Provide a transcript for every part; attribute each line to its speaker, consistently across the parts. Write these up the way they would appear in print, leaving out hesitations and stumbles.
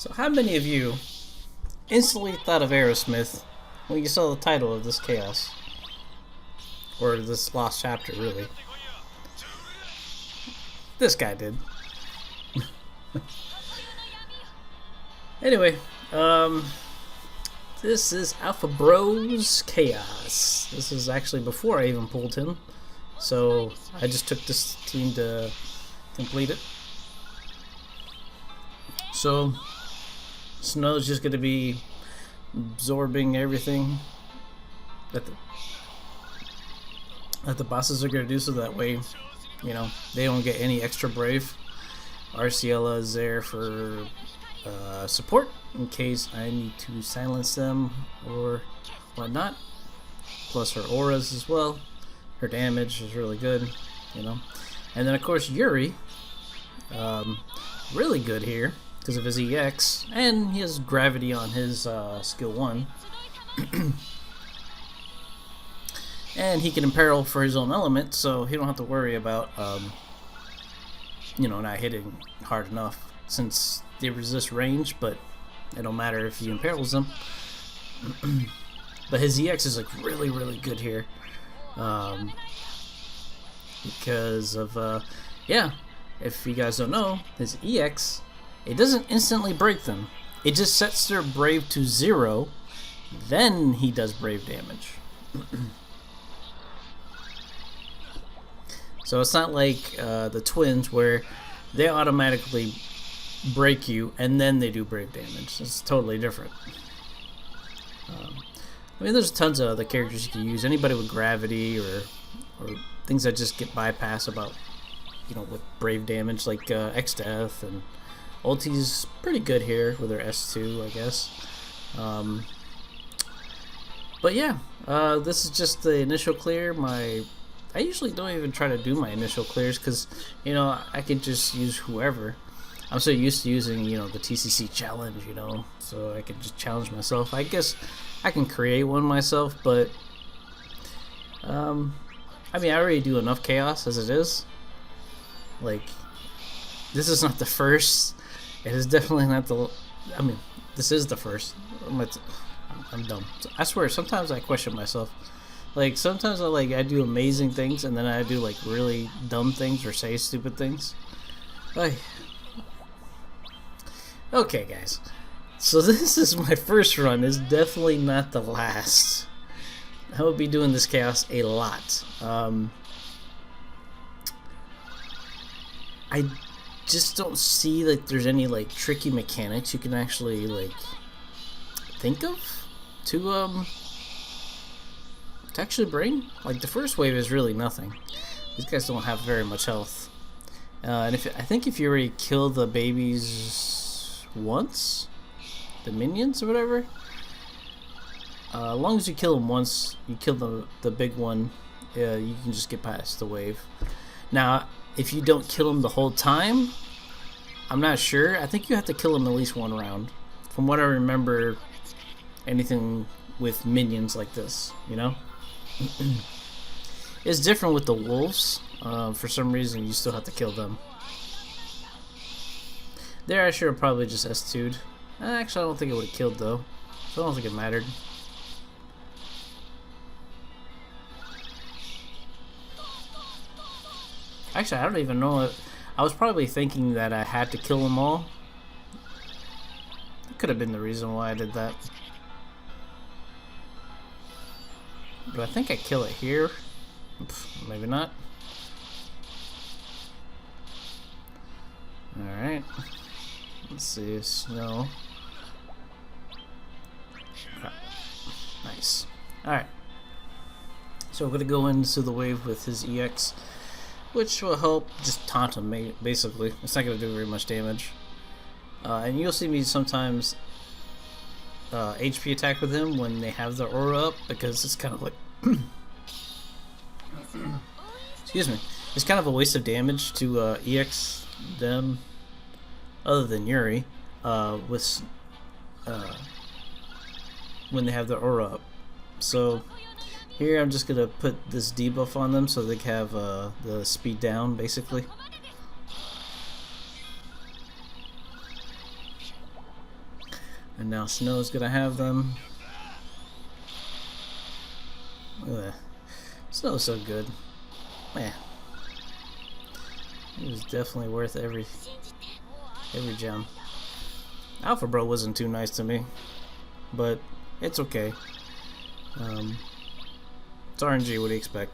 Speaker 1: So how many of you instantly thought of Aerosmith when you saw the title of this chaos? Or this lost chapter, really. This guy did. Anyway, this is Alphibro's Chaos. This is actually before I even pulled him. So I just took this team to complete it. So Snow's just going to be absorbing everything that the bosses are going to do, so that way, you know, they don't get any extra brave. Arciela is there for support in case I need to silence them or whatnot. Plus her auras as well. Her damage is really good, you know. And then of course Yuri, really good here because of his EX, and he has gravity on his skill 1. And he can imperil for his own element, so he don't have to worry about you know, not hitting hard enough, since they resist range, but it don't matter if he imperils them. But his EX is like really good here, because of yeah, if you guys don't know, his EX, it doesn't instantly break them, it just sets their brave to 0, then he does brave damage. So it's not like the twins where they automatically break you and then they do brave damage. It's totally different. I mean, there's tons of other characters you can use. Anybody with gravity or things that just get bypassed about, you know, with brave damage, like X-Death, and Ulti's pretty good here with her S2, I guess. But yeah, this is just the initial clear. I usually don't even try to do my initial clears because, you know, I can just use whoever. I'm so used to using, you know, the TCC challenge, you know, so I can just challenge myself. I guess I can create one myself, but I mean, I already do enough chaos as it is. Like, this is not the first. It is definitely not the. I mean, this is the first. I'm dumb. I swear, sometimes I question myself. Like, sometimes I do amazing things, and then I do like really dumb things or say stupid things. Like, okay, guys. So this is my first run. It's definitely not the last. I will be doing this chaos a lot. I just don't see like there's any like tricky mechanics you can actually like think of to actually bring. Like, the first wave is really nothing. These guys don't have very much health, and I think if you already kill the babies once, the minions or whatever, as long as you kill them once, you kill the big one, you can just get past the wave. Now, if you don't kill them the whole time, I'm not sure. I think you have to kill them at least one round, from what I remember. Anything with minions like this, you know. It's different with the wolves. For some reason, you still have to kill them. There, I should have probably just S2'd. Actually, I don't think it would have killed, though. So I don't think it mattered. Actually, I don't even know. I was probably thinking that I had to kill them all. That could have been the reason why I did that. But I think I kill it here. Maybe not. Alright. Let's see. Snow. Nice. Alright. So we're going to go into the wave with his EX, which will help just taunt him, basically. It's not going to do very much damage. And you'll see me sometimes HP attack with him when they have their aura up, because it's kind of like excuse me, it's kind of a waste of damage to EX them, other than Yuri, with when they have their aura up. So here I'm just gonna put this debuff on them so they can have the speed down, basically. And now Snow's gonna have them. Look at that. Snow's so good. Man. It was definitely worth every gem. Alphibro wasn't too nice to me, but it's okay. It's RNG, what do you expect?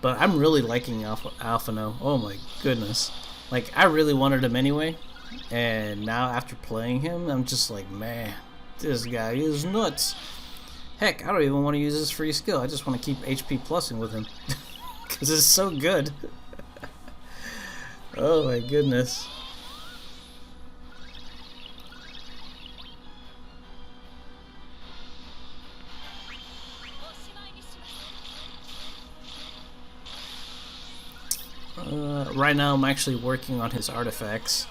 Speaker 1: But I'm really liking Alphino. Oh my goodness. Like, I really wanted him anyway, and now after playing him, I'm just like, man, this guy is nuts. Heck, I don't even want to use his free skill. I just want to keep HP plusing with him. Because it's so good. Oh my goodness. Right now I'm actually working on his artifacts.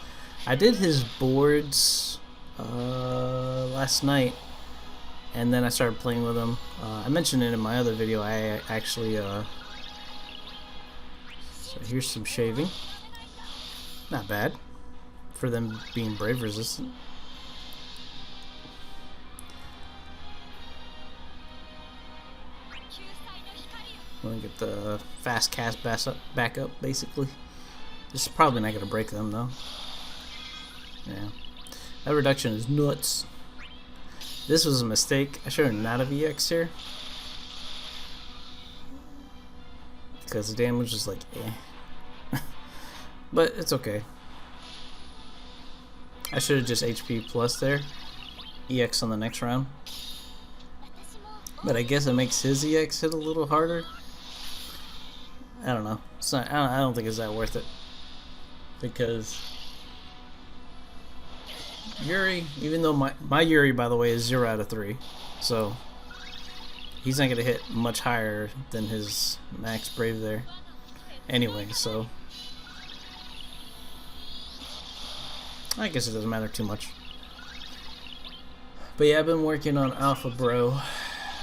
Speaker 1: I did his boards last night, and then I started playing with them. I mentioned it in my other video. I actually so here's some shaving. Not bad for them being brave resistant. I'm gonna get the fast cast back up, basically. This is probably not gonna break them though. Yeah, that reduction is nuts. This was a mistake. I should have not have EX here, because the damage is like eh. But it's okay. I should have just HP plus there. EX on the next round. But I guess it makes his EX hit a little harder. I don't know. It's not, I don't think it's that worth it. Because Yuri, even though my Yuri, by the way, is 0 out of 3. So he's not going to hit much higher than his max brave there. Anyway, so I guess it doesn't matter too much. But yeah, I've been working on Alphibro.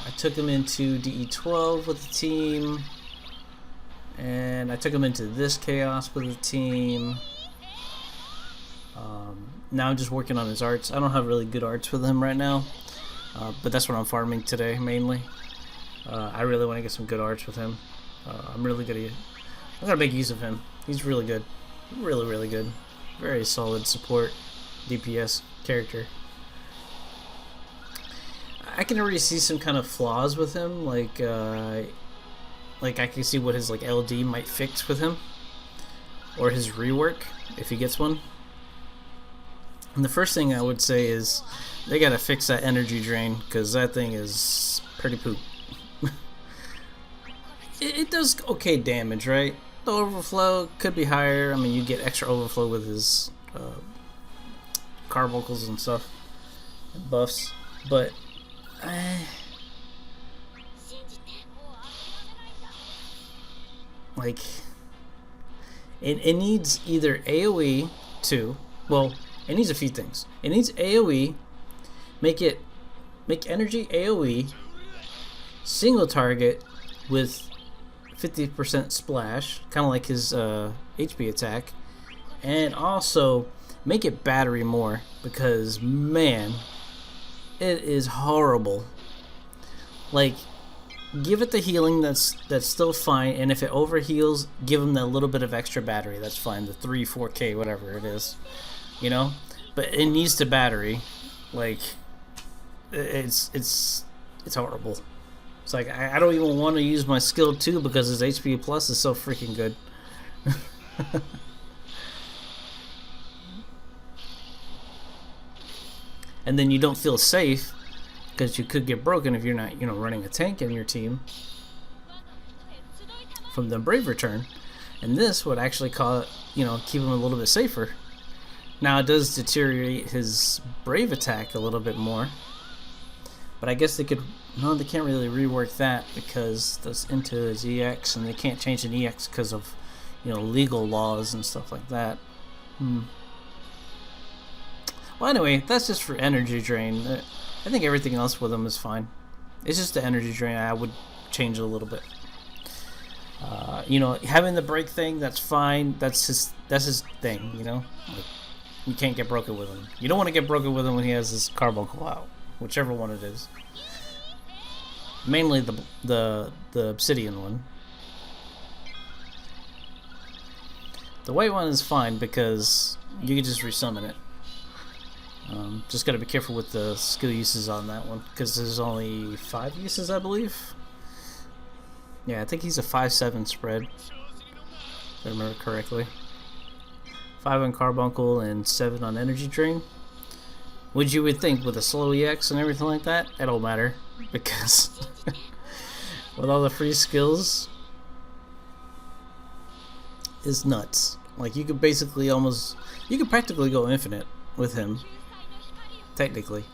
Speaker 1: I took him into DE12 with the team, and I took him into this chaos with the team. Now I'm just working on his arts. I don't have really good arts with him right now, but that's what I'm farming today mainly. I really want to get some good arts with him. I'm gonna make use of him. He's really good, really good. Very solid support DPS character. I can already see some kind of flaws with him, like I can see what his like LD might fix with him, or his rework if he gets one. And the first thing I would say is they gotta fix that energy drain, because that thing is pretty poop. it does okay damage, right? The overflow could be higher. I mean, you get extra overflow with his carbuncles and stuff, and buffs, but like it needs either AoE to, well, it needs a few things. It needs AoE, make energy AoE, single target with 50% splash, kind of like his HP attack, and also make it battery more, because man, it is horrible. Like, give it the healing that's still fine, and if it overheals, give him that little bit of extra battery. That's fine, the 3-4K, whatever it is, you know. But it needs to battery. Like, it's horrible. It's like I don't even want to use my skill 2 because his HP plus is so freaking good. And then you don't feel safe because you could get broken if you're not, running a tank in your team from the brave return. And this would actually keep him a little bit safer. Now it does deteriorate his brave attack a little bit more, but I guess they can't really rework that because that's into his EX, and they can't change an EX because of legal laws and stuff like that. Well, anyway, that's just for energy drain. I think everything else with him is fine. It's just the energy drain I would change a little bit. Having the break thing, that's fine. That's his thing. Like, you can't get broken with him. You don't want to get broken with him when he has his carbuncle out, whichever one it is. Mainly the obsidian one. The white one is fine because you can just resummon it. Just gotta be careful with the skill uses on that one because there's only 5 uses, I believe. Yeah, I think he's a 5/7 spread, if I remember correctly. 5 on carbuncle and 7 on energy drain. Which you would think with a slow EX and everything like that, it don't matter because with all the free skills, is nuts. Like you could basically you could practically go infinite with him, technically.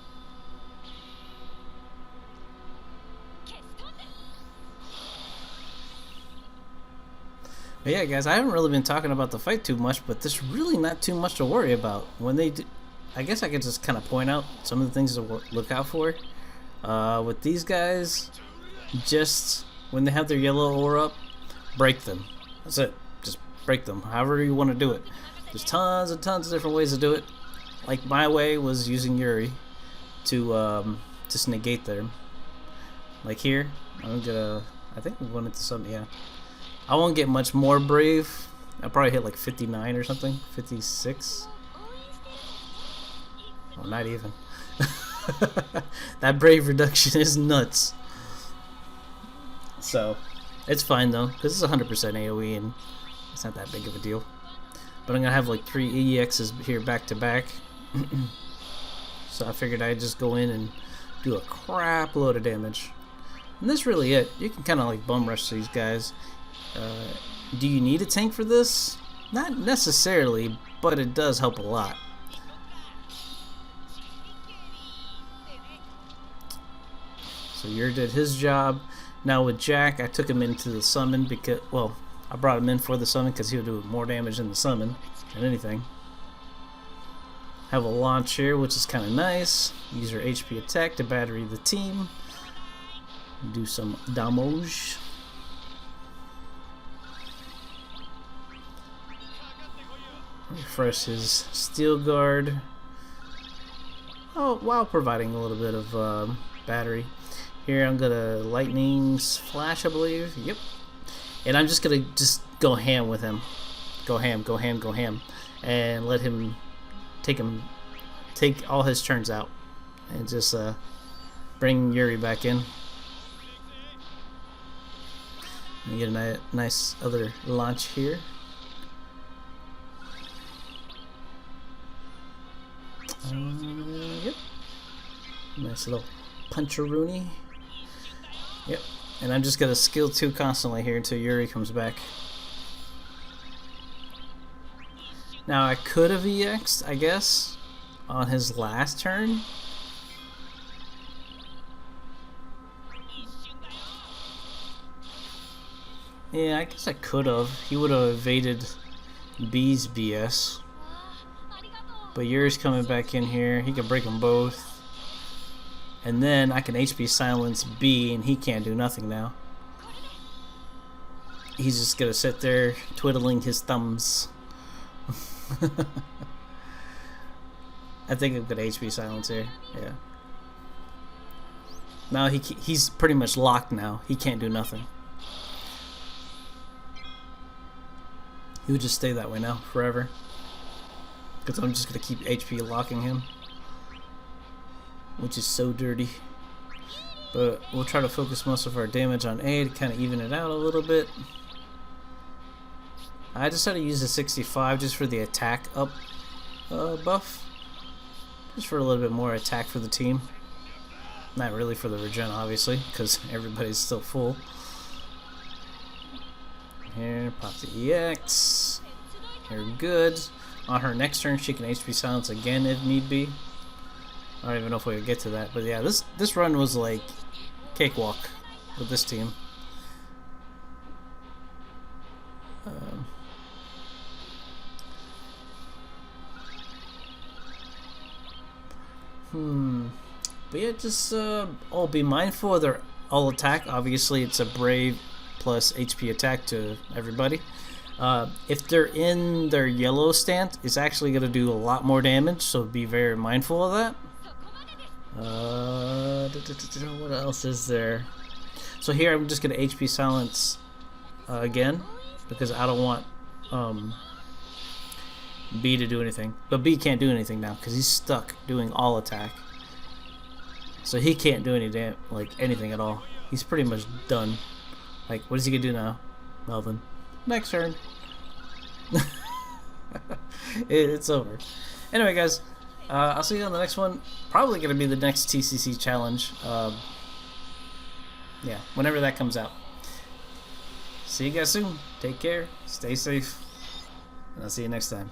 Speaker 1: But yeah, guys, I haven't really been talking about the fight too much, but there's really not too much to worry about. When they do, I guess I could just kind of point out some of the things to look out for. With these guys, just when they have their yellow ore up, break them. That's it. Just break them, however you want to do it. There's tons and tons of different ways to do it. Like my way was using Yuri to just negate them. Like here, I'm gonna. I think we went into something. Yeah. I won't get much more brave. I'll probably hit like 59 or something. 56. Well, not even. That brave reduction is nuts. So, it's fine though, because it's 100% AoE and it's not that big of a deal. But I'm going to have like 3 EXs here back to back. So I figured I'd just go in and do a crap load of damage. And that's really it. You can kind of like bum rush these guys. Do you need a tank for this? Not necessarily, but it does help a lot. So Yuri did his job. Now with Jack, I took him into the summon because, well, I brought him in for the summon because he would do more damage in the summon than anything. Have a launch here, which is kind of nice. Use your HP attack to battery the team. Do some damage. Refresh his steel guard. Oh, while providing a little bit of battery. Here I'm gonna lightning flash, I believe. Yep. And I'm just gonna go ham with him. Go ham, go ham, go ham, and let him take all his turns out, and just bring Yuri back in. And get a nice other launch here. Yep. Nice little punch-a-rooney. Yep. And I'm just gonna skill 2 constantly here until Yuri comes back. Now I could have EX'd, I guess, on his last turn. Yeah, I guess I could have. He would have evaded B's BS. But Yuri's coming back in here. He can break them both. And then I can HP silence B and he can't do nothing now. He's just gonna sit there twiddling his thumbs. I think I'm gonna HP silence here. Yeah. Now he's pretty much locked now. He can't do nothing. He would just stay that way now forever. Because I'm just gonna keep HP locking him. Which is so dirty. But we'll try to focus most of our damage on A to kind of even it out a little bit. I decided to use the 65 just for the attack up buff. Just for a little bit more attack for the team. Not really for the regen, obviously, because everybody's still full. Here, pop the EX. Here, good. On her next turn, she can HP silence again if need be. I don't even know if we could get to that, but yeah, this run was like cakewalk with this team. But yeah, just be mindful of their all attack. Obviously, it's a brave plus HP attack to everybody. If they're in their yellow stance, it's actually going to do a lot more damage, so be very mindful of that. What else is there? So here I'm just going to HP silence again, because I don't want B to do anything. But B can't do anything now because he's stuck doing all attack. So he can't do any anything at all. He's pretty much done. Like, what is he gonna do now? Nothing. Next turn. It's over. Anyway, guys, I'll see you on the next one. Probably gonna be the next TCC challenge. Yeah, whenever that comes out. See you guys soon. Take care. Stay safe. And I'll see you next time.